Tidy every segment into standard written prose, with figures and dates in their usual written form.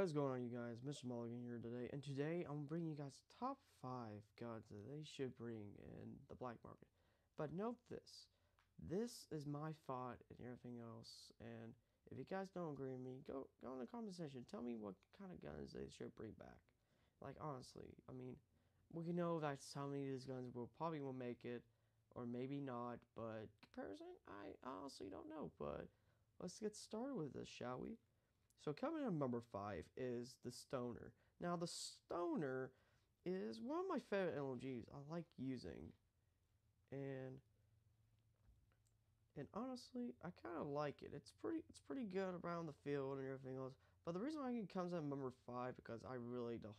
What's going on, you guys? Mr. Mulligan here today, and today I'm bringing you guys top 5 guns that they should bring in the black market. But note this is my thought and everything else, and if you guys don't agree with me, go in the comment section. Tell me what kind of guns they should bring back. Like, honestly, I mean, we know that some of these guns probably will make it, or maybe not, but comparison, I honestly don't know. But let's get started with this, shall we? So coming in at number 5 is the Stoner. Now the Stoner is one of my favorite LMGs I like using, and honestly I kind of like it. It's pretty good around the field and everything else. But the reason why it comes at number 5 because I really don't.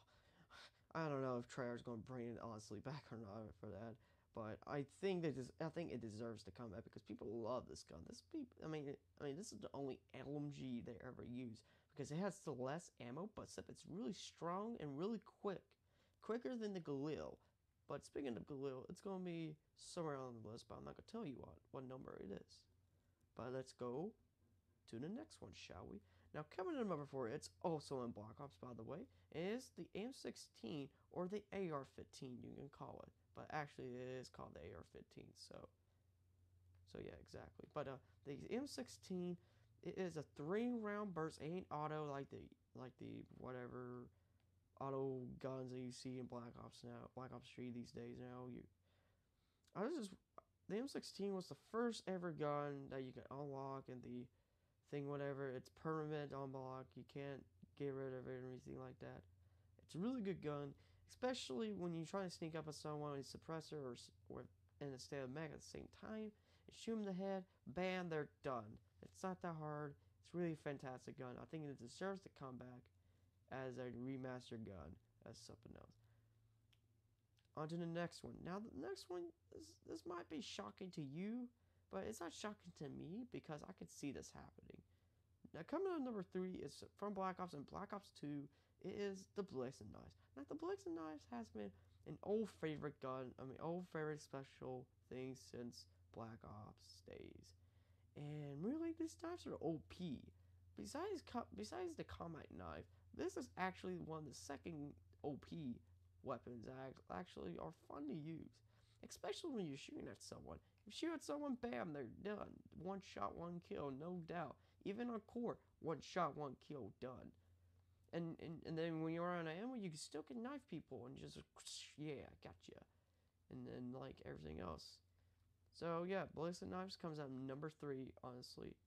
I don't know if Treyarch's going to bring it honestly back or not for that. But I think it deserves to come back because people love this gun. I mean, this is the only LMG they ever use because it has the less ammo, but it's really strong and really quicker than the Galil. But speaking of Galil, it's going to be somewhere on the list, but I'm not going to tell you what number it is. But let's go to the next one, shall we? Now, coming in number 4, it's also in Black Ops, by the way. It is the M16 or the AR-15, you can call it. But actually, it is called the AR-15. So yeah, exactly. But the M16, it is a 3-round burst. It ain't auto like the whatever auto guns that you see in Black Ops now, Black Ops 3 these days. Now the M16 was the first ever gun that you can unlock and the thing, whatever. It's permanent unlock. You can't get rid of it or anything like that. It's a really good gun, especially when you try to sneak up on someone with a suppressor or in a state of mag at the same time and shoot them in the head. Bam, they're done. It's not that hard. It's really a fantastic gun. I think it deserves to come back as a remastered gun, as something else. On to the next one. Now, the next one, this might be shocking to you, but it's not shocking to me because I could see this happening. Now, coming on number 3 is from Black Ops and Black Ops 2. It is the Ballistic Knife. Now, the Ballistic Knife has been an old favorite gun. Old favorite special thing since Black Ops days. And really, these knives are OP. Besides the combat knife, this is actually one of the second OP weapons that actually are fun to use. Especially when you're shooting at someone. If you shoot at someone, bam, they're done. One shot, one kill, no doubt. Even on core, one shot, one kill, done. And then when you're on ammo, you still can knife people and just, yeah, gotcha. And then, like, everything else. So, yeah, Ballistic Knives comes out number 3, honestly.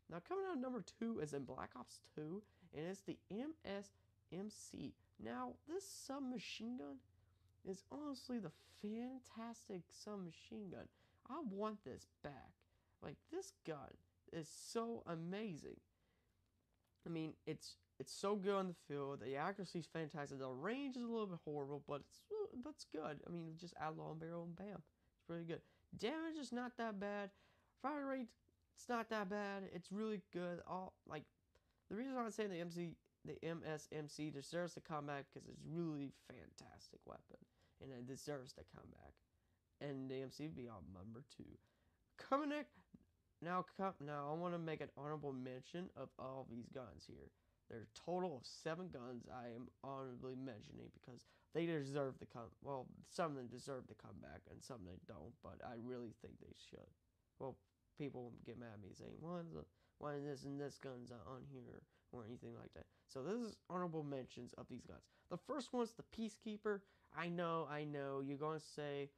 Now, coming out number 2 is in Black Ops 2, and it's the MSMC. Now, this submachine gun is honestly the fantastic submachine gun. I want this back. Like, this gun is so amazing. I mean, it's so good on the field. The accuracy is fantastic. The range is a little bit horrible, but it's good. I mean, just add long barrel and bam, it's pretty good. Damage is not that bad. Fire rate, it's not that bad. It's really good. The reason I'm saying the MSMC deserves to come back because it's really fantastic weapon and it deserves to come back. And the MC would be on number 2. Coming next, now I want to make an honorable mention of all these guns here. There's a total of 7 guns I am honorably mentioning because they deserve to come. Well, some of them deserve to come back and some of them don't, but I really think they should. Well, people won't get mad at me saying, why is this gun's on here or anything like that. So this is honorable mentions of these guns. The first one's the Peacekeeper. I know, you're going to say,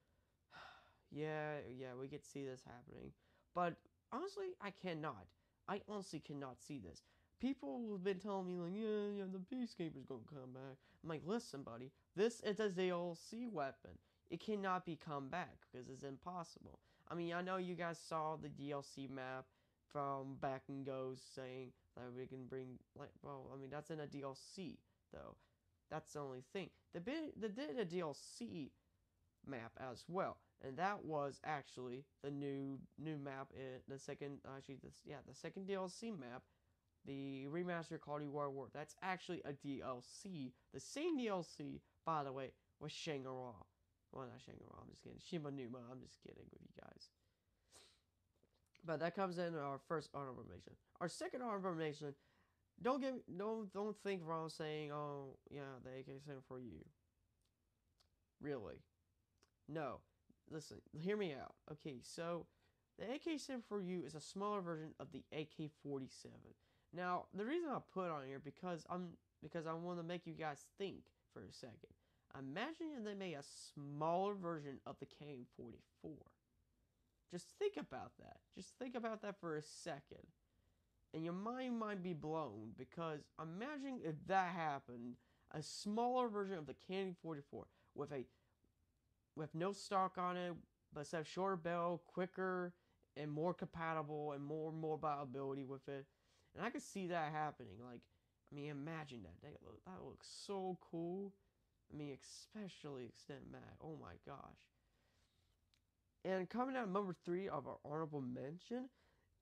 yeah, we could see this happening. But honestly, I honestly cannot see this. People have been telling me, like, yeah, the Peacekeeper's going to come back. I'm like, listen, buddy, this is a DLC weapon. It cannot be come back because it's impossible. I mean, I know you guys saw the DLC map from Back and Goes saying that we can bring, that's in a DLC, though. That's the only thing. They did a DLC map as well, and that was actually the new map in the second DLC map, the remastered Call of Duty World War. That's actually a DLC, the same DLC, by the way, with Shangri-La. Well, not Shangri-La, I'm just kidding. Shima Numa, I'm just kidding with you guys. But that comes in our first honorable mention. Our second honorable mention don't think wrong saying, oh yeah, the AK-74 for you. Really, no. Listen, hear me out. Okay, so the AK-74U is a smaller version of the AK-47. Now, the reason I put it on here because I want to make you guys think for a second. Imagine if they made a smaller version of the KM44. Just think about that. Just think about that for a second. And your mind might be blown because imagine if that happened, a smaller version of the KM44 with no stock on it, but instead of shorter barrel, quicker, and more compatible and more mobile ability with it. And I could see that happening. Like, I mean, imagine that. That looks so cool. I mean, especially Extend Mag. Oh my gosh. And coming out number 3 of our honorable mention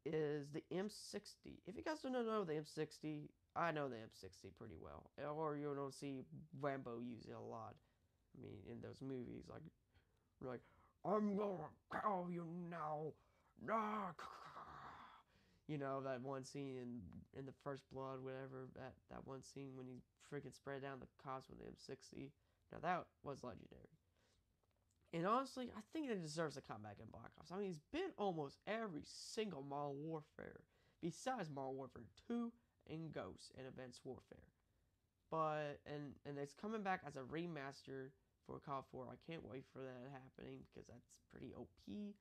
is the M60. If you guys don't know the M60, I know the M60 pretty well. Or you don't see Rambo use it a lot. I mean, in those movies, like, I'm gonna kill you now. Nah. You know, that one scene in the First Blood, whatever, that one scene when he freaking spread down the cops with the M60. Now that was legendary. And honestly, I think it deserves a comeback in Black Ops. I mean, it's been almost every single Modern Warfare, besides Modern Warfare 2 and Ghost and Advanced Warfare. But, and it's coming back as a remaster for COD 4. I can't wait for that happening because that's pretty OP.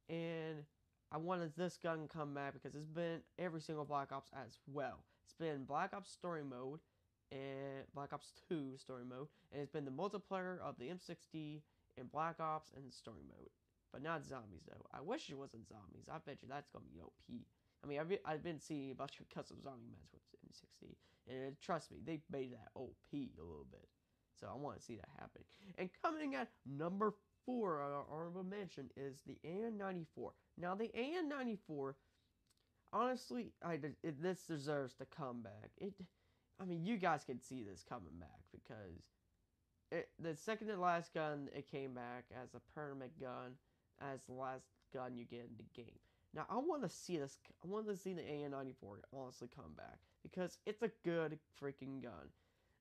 And I wanted this gun to come back because it's been every single Black Ops as well. It's been Black Ops Story Mode and Black Ops 2 Story Mode, and it's been the multiplayer of the M60 and Black Ops and Story Mode. But not zombies though. I wish it wasn't zombies. I bet you that's gonna be OP. I mean, I've been seeing a bunch of custom zombie maps with the M60, and trust me, they made that OP a little bit. So I want to see that happen. And coming at number 4 on our honorable mention is the AN-94. Now the AN-94, honestly, this deserves to come back. I mean, you guys can see this coming back because the second to last gun it came back as a permanent gun, as the last gun you get in the game. Now I want to see this. I want to see the AN-94 honestly come back because it's a good freaking gun.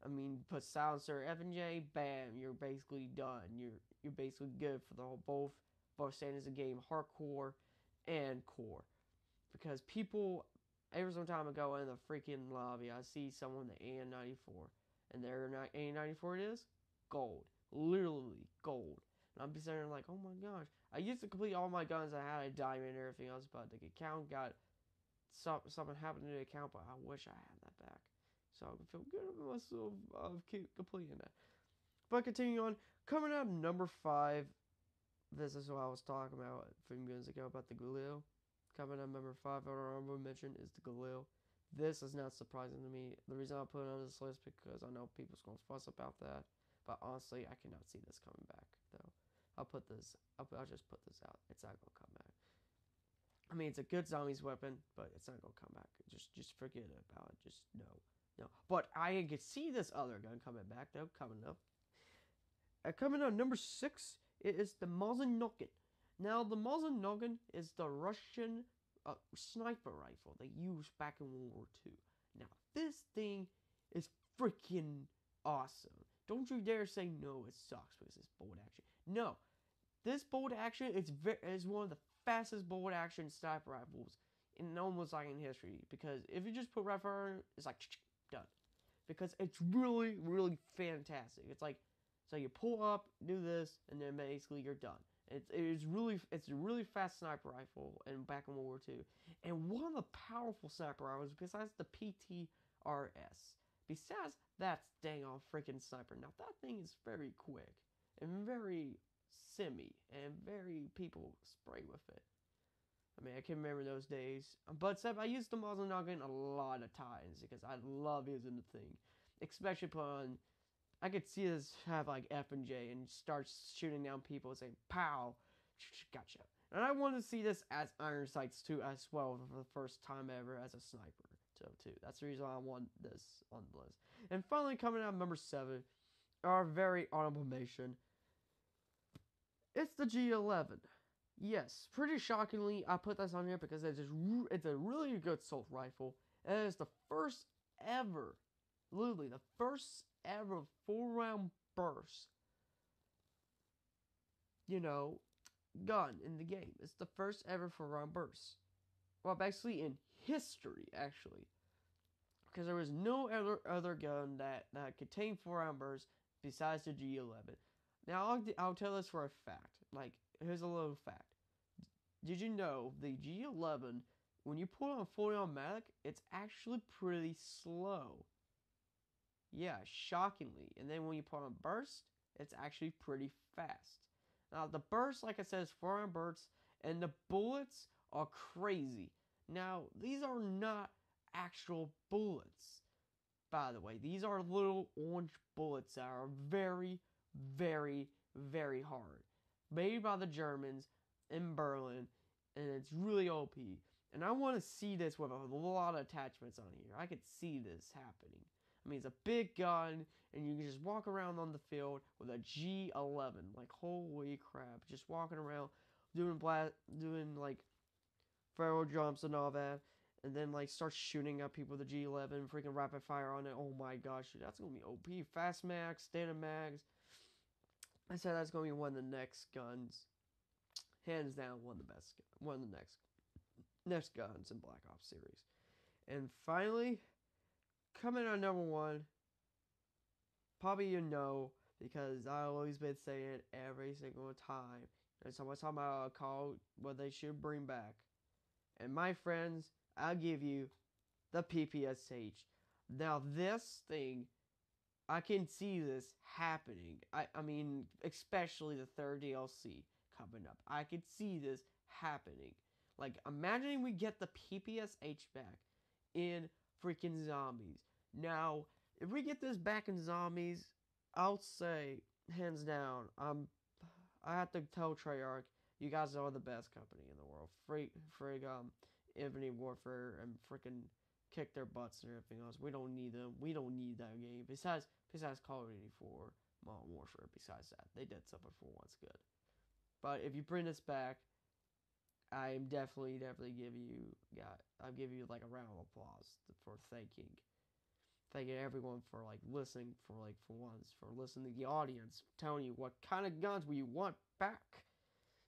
I mean, put silencer, FNJ, bam, you're basically done. You're basically good for the whole both standards of game, hardcore and core. Because people, every some time I go in the freaking lobby, I see someone in the AN-94, and their AN-94 it is gold, literally gold. And I'll be sitting there like, oh my gosh, I used to complete all my guns. I had a diamond and everything else, but the account got something happened to the account, but I wish I had that back. So I can feel good about myself of completing that. But continuing on, coming out number 5, this is what I was talking about a few minutes ago about the Galil. Coming out number 5 on our honorable mention is the Galil. This is not surprising to me. The reason I put it on this list because I know people's going to fuss about that. But honestly, I cannot see this coming back, though. I'll just put this out. It's not going to come back. I mean, it's a good zombies weapon, but it's not going to come back. Just forget about it. Just no. But I can see this other gun coming back, though, coming up. Coming out number 6, it is the Mosin Nagant. Now, the Mosin Nagant is the Russian sniper rifle they used back in World War II. Now, this thing is freaking awesome. Don't you dare say no, it sucks because it's bolt action. No, this bolt action is one of the fastest bolt action sniper rifles in almost like in history. Because if you just put rifle on it, it's like done. Because it's really, really fantastic. It's like, so you pull up, do this, and then basically you're done. It's a really fast sniper rifle and back in World War II. And one of the powerful sniper rifles besides the PTRS. Besides that dang on freaking sniper. Now that thing is very quick and very simmy and very people spray with it. I mean, I can remember those days. But I used the Mosin Nagant a lot of times because I love using the thing. Especially upon, I could see this have like FNJ and start shooting down people and saying, pow, gotcha. And I want to see this as Iron Sights too as well for the first time ever as a sniper. So too. That's the reason why I want this on the list. And finally coming out number 7, our very honorable mention. It's the G11. Yes, pretty shockingly, I put this on here because it's a really good assault rifle. And it's the first ever, literally the first ever 4-round burst, gun in the game. It's the first ever 4-round burst. Well, basically in history, actually. Because there was no other gun that contained 4-round bursts besides the G11. Now, I'll tell this for a fact. Like, here's a little fact. Did you know the G11, when you pull it on fully automatic, it's actually pretty slow? Yeah, shockingly. And then when you put on burst, it's actually pretty fast. Now, the burst, like I said, is 4-round bursts, and the bullets are crazy. Now, these are not actual bullets, by the way. These are little orange bullets that are very, very, very hard. Made by the Germans in Berlin, and it's really OP. And I want to see this with a lot of attachments on here. I could see this happening. I mean, it's a big gun, and you can just walk around on the field with a G11. Like, holy crap. Just walking around, doing like, barrel jumps and all that. And then, like, start shooting at people with the G11, freaking rapid fire on it. Oh my gosh, dude, that's going to be OP. Fast mags, standard mags. I said that's going to be one of the next guns. Hands down, one of the next guns in Black Ops series. And finally, coming on number 1, probably because I've always been saying it every single time. And someone's talking about a call what they should bring back. And my friends, I'll give you the PPSH. Now this thing, I can see this happening. I mean, especially the 3rd DLC coming up. I could see this happening. Like, imagine we get the PPSH back in freaking Zombies. Now, if we get this back in Zombies, I'll say, hands down, I have to tell Treyarch, you guys are the best company in the world. Infinite Warfare and freaking kick their butts and everything else. We don't need them. We don't need that game. Besides Call of Duty 4, Modern Warfare, besides that, they did something for once good. But if you bring this back, I'm definitely I'll give you like a round of applause for thanking everyone for like listening for listening to the audience, telling you what kind of guns we want back.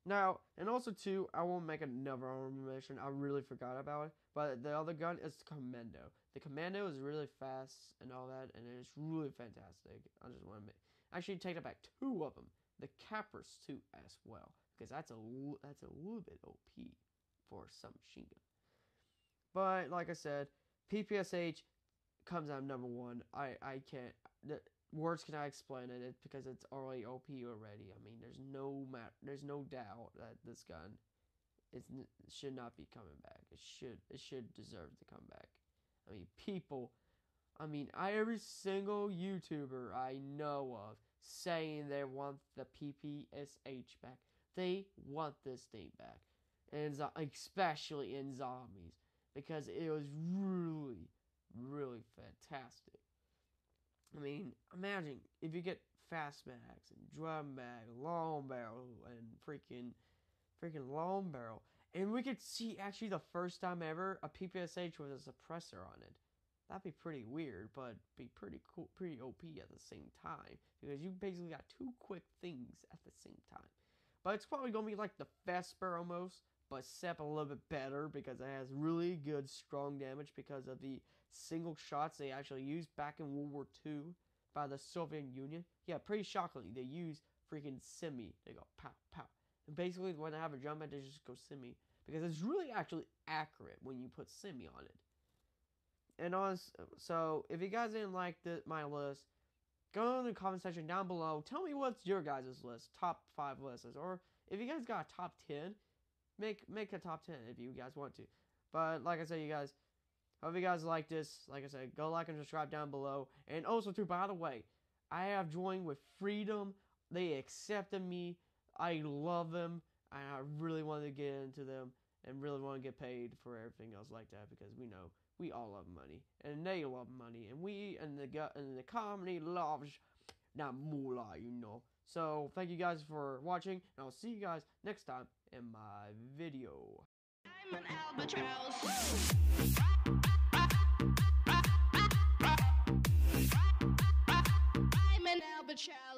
Now, and also too, I won't make another honorable mention. I really forgot about it. But the other gun is the Commando. The Commando is really fast and all that, and it's really fantastic. I just want to actually take it back 2 of them. The Cappers too as well, because that's a little bit OP for some machine gun. But like I said, PPSH comes out number 1. I can't. Words cannot explain it. It's because it's already OP already. I mean, there's no doubt that this gun should not be coming back. It should deserve to come back. I mean, every single YouTuber I know of saying they want the PPSH back. They want this thing back, and especially in Zombies, because it was really, really fantastic. I mean, imagine if you get fast mags and drum mag, long barrel, and freaking long barrel, and we could see actually the first time ever a PPSH with a suppressor on it. That'd be pretty weird, but be pretty cool, pretty OP at the same time, because you basically got 2 quick things at the same time. But it's probably gonna be like the Vesper almost, but set a little bit better because it has really good strong damage because of the single shots they actually used back in World War II by the Soviet Union. Yeah, pretty shockingly, they use freaking semi. They go pow, pow. And basically, when they have a jump at, they just go semi. Because it's really actually accurate when you put semi on it. And so, if you guys didn't like my list, go in the comment section down below. Tell me what's your guys' list. Top 5 lists. Or if you guys got a top 10, make a top 10 if you guys want to. But like I said, you guys, hope you guys like this. Like I said, go like and subscribe down below. And also, too, by the way, I have joined with Freedom. They accepted me. I love them. And I really want to get into them. And really want to get paid for everything else like that. Because we know we all love money. And they love money. And the comedy loves that moolah, So, thank you guys for watching. And I'll see you guys next time in my video. I'm an albatross. challenge.